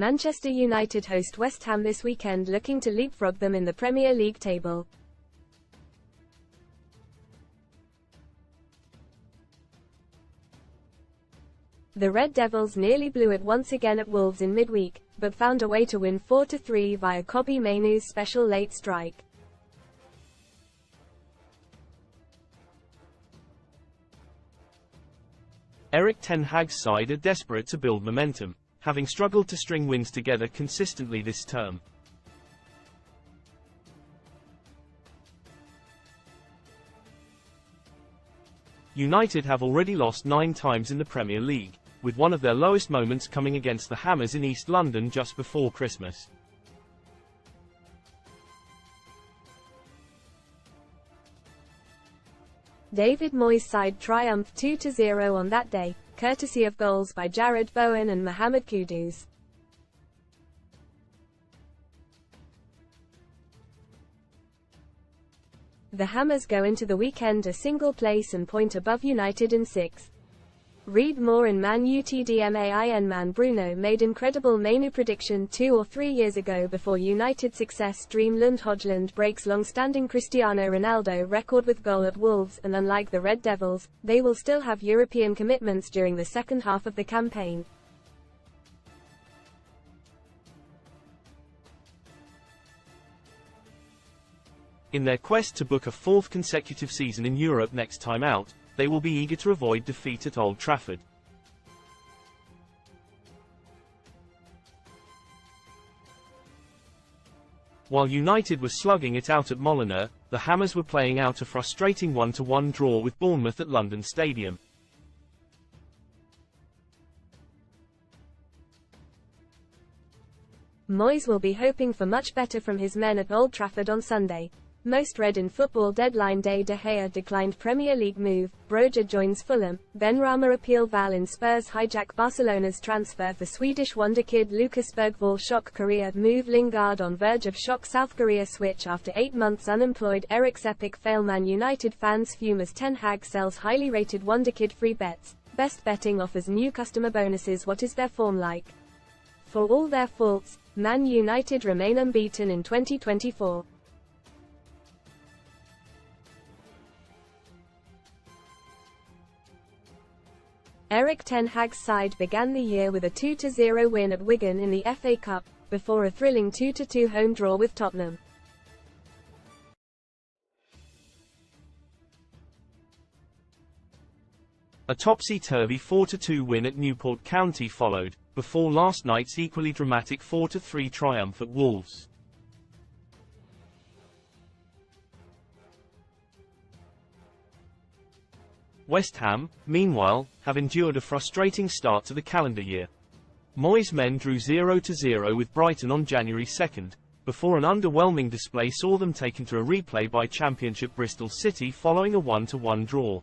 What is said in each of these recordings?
Manchester United host West Ham this weekend, looking to leapfrog them in the Premier League table. The Red Devils nearly blew it once again at Wolves in midweek, but found a way to win 4-3 via Kobbie Mainoo's special late strike. Erik ten Hag's side are desperate to build momentum, having struggled to string wins together consistently this term. United have already lost 9 times in the Premier League, with one of their lowest moments coming against the Hammers in East London just before Christmas. David Moyes' side triumphed 2-0 on that day, courtesy of goals by Jarrod Bowen and Mohamed Kudus. The Hammers go into the weekend a single place and point above United in 6th. Read more in Man UTDMAIN. Man Bruno made incredible Mainoo prediction 2 or 3 years ago before United success. Dreamland Hodgland breaks long-standing Cristiano Ronaldo record with goal at Wolves, and unlike the Red Devils, they will still have European commitments during the second half of the campaign. In their quest to book a 4th consecutive season in Europe next time out, they will be eager to avoid defeat at Old Trafford. While United were slugging it out at Molineux, the Hammers were playing out a frustrating 1-1 draw with Bournemouth at London Stadium. Moyes will be hoping for much better from his men at Old Trafford on Sunday. Most read in football deadline day. De Gea declined Premier League move, Broja joins Fulham, Benrahma appeal Val in Spurs hijack Barcelona's transfer for Swedish wonderkid Lucas Bergvall shock Korea move Lingard on verge of shock South Korea switch after 8 months unemployed Eric's epic fail Man United fans fume as Ten Hag sells highly rated wonderkid free bets, Best Betting offers new customer bonuses. What is their form like? For all their faults, Man United remain unbeaten in 2024. Erik ten Hag's side began the year with a 2-0 win at Wigan in the FA Cup, before a thrilling 2-2 home draw with Tottenham. A topsy-turvy 4-2 win at Newport County followed, before last night's equally dramatic 4-3 triumph at Wolves. West Ham, meanwhile, have endured a frustrating start to the calendar year. Moyes' men drew 0-0 with Brighton on January 2, before an underwhelming display saw them taken to a replay by Championship Bristol City following a 1-1 draw.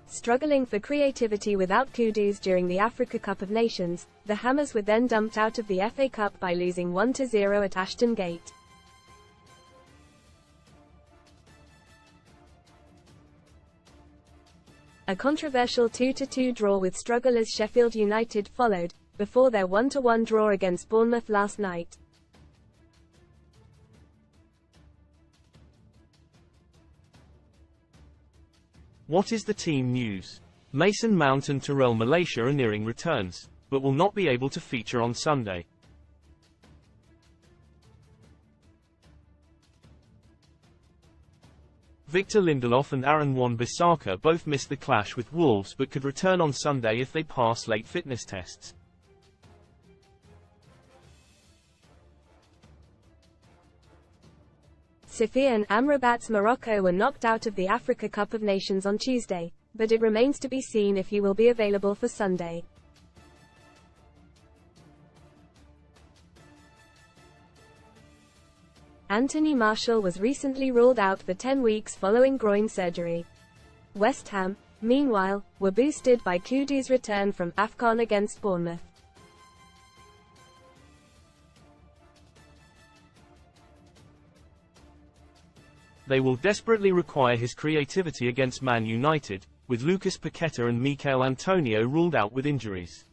Struggling for creativity without Kudus during the Africa Cup of Nations, the Hammers were then dumped out of the FA Cup by losing 1-0 at Ashton Gate. A controversial 2-2 draw with strugglers Sheffield United followed, before their 1-1 draw against Bournemouth last night. What is the team news? Mason Mount and Tyrell Malacia are nearing returns, but will not be able to feature on Sunday. Victor Lindelof and Aaron Wan-Bissaka both missed the clash with Wolves but could return on Sunday if they pass late fitness tests. Sofia and Amrabat's Morocco were knocked out of the Africa Cup of Nations on Tuesday, but it remains to be seen if he will be available for Sunday. Anthony Martial was recently ruled out for 10 weeks following groin surgery. West Ham, meanwhile, were boosted by Kudus' return from AFCON against Bournemouth. They will desperately require his creativity against Man United, with Lucas Paqueta and Michail Antonio ruled out with injuries.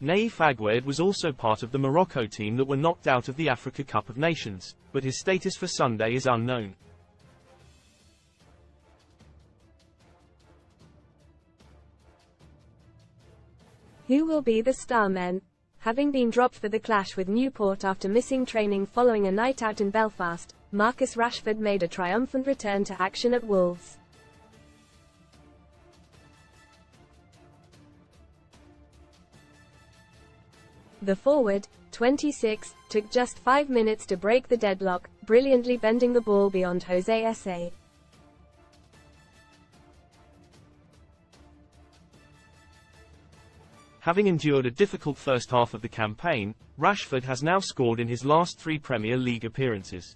Naif Aguerd was also part of the Morocco team that were knocked out of the Africa Cup of Nations, but his status for Sunday is unknown. Who will be the star men? Having been dropped for the clash with Newport after missing training following a night out in Belfast, Marcus Rashford made a triumphant return to action at Wolves. The forward, 26, took just 5 minutes to break the deadlock, brilliantly bending the ball beyond Jose S.A. Having endured a difficult first half of the campaign, Rashford has now scored in his last 3 Premier League appearances.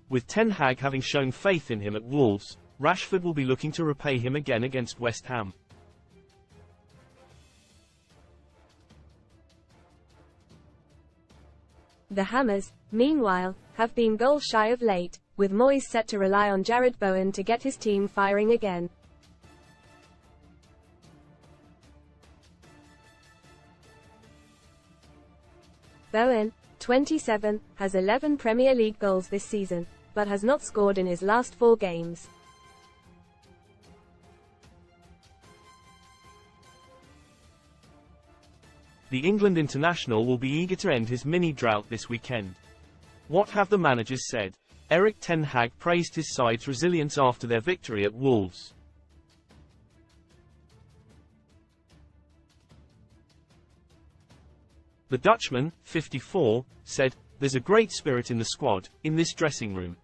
With Ten Hag having shown faith in him at Wolves, Rashford will be looking to repay him again against West Ham. The Hammers, meanwhile, have been goal shy of late, with Moyes set to rely on Jared Bowen to get his team firing again. Bowen, 27, has 11 Premier League goals this season, but has not scored in his last 4 games. The England international will be eager to end his mini-drought this weekend. What have the managers said? Erik Ten Hag praised his side's resilience after their victory at Wolves. The Dutchman, 54, said, "There's a great spirit in the squad, in this dressing room.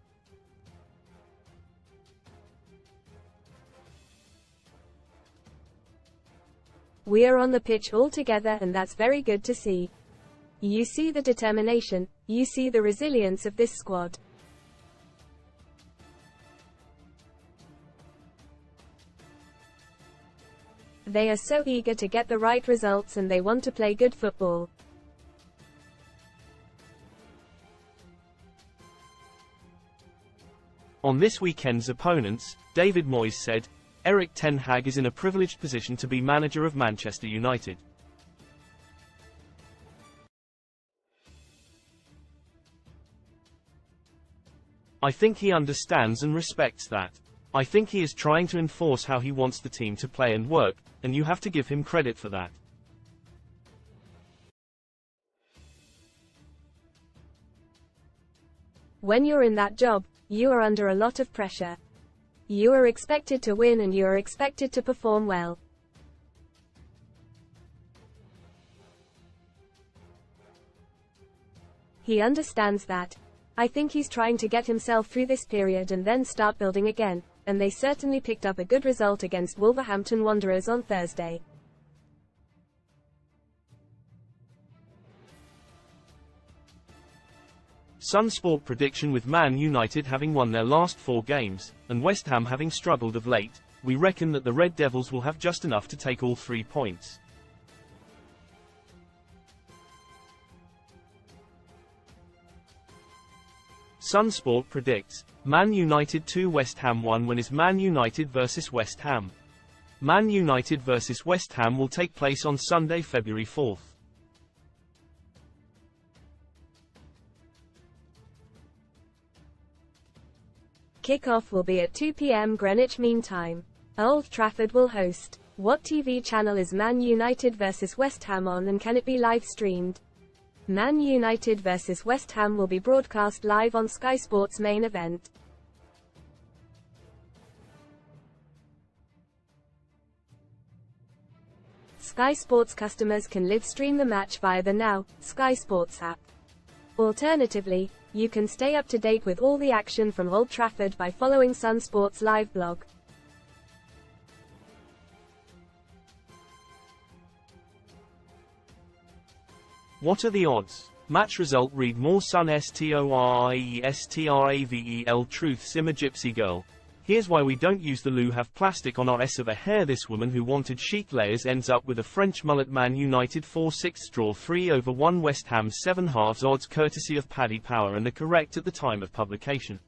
We are on the pitch all together and that's very good to see. You see the determination, you see the resilience of this squad. They are so eager to get the right results and they want to play good football." On this weekend's opponents, David Moyes said, "Erik Ten Hag is in a privileged position to be manager of Manchester United. I think he understands and respects that. I think he is trying to enforce how he wants the team to play and work, and you have to give him credit for that." When you're in that job, you are under a lot of pressure. You are expected to win and you are expected to perform well. He understands that. I think he's trying to get himself through this period and then start building again, and they certainly picked up a good result against Wolverhampton Wanderers on Thursday. Sun Sport prediction: with Man United having won their last 4 games, and West Ham having struggled of late, we reckon that the Red Devils will have just enough to take all 3 points. Sun Sport predicts, Man United 2 West Ham 1. When is Man United vs West Ham? Man United vs West Ham will take place on Sunday, February 4th. Kickoff will be at 2 p.m. Greenwich Mean Time. Old Trafford will host. What TV channel is Man United vs West Ham on and can it be live streamed? Man United vs West Ham will be broadcast live on Sky Sports' main event. Sky Sports customers can live stream the match via the Now Sky Sports app. Alternatively, you can stay up to date with all the action from Old Trafford by following Sun Sports' live blog. What are the odds? Match result: read more. Sun Stories Travel Truth Simmer Gypsy Girl. Here's why we don't use the loo have plastic on our S of a hair. This woman who wanted chic layers ends up with a French mullet. Man United 4-6 draw 3/1 West Ham 7/2 odds courtesy of Paddy Power and are correct at the time of publication.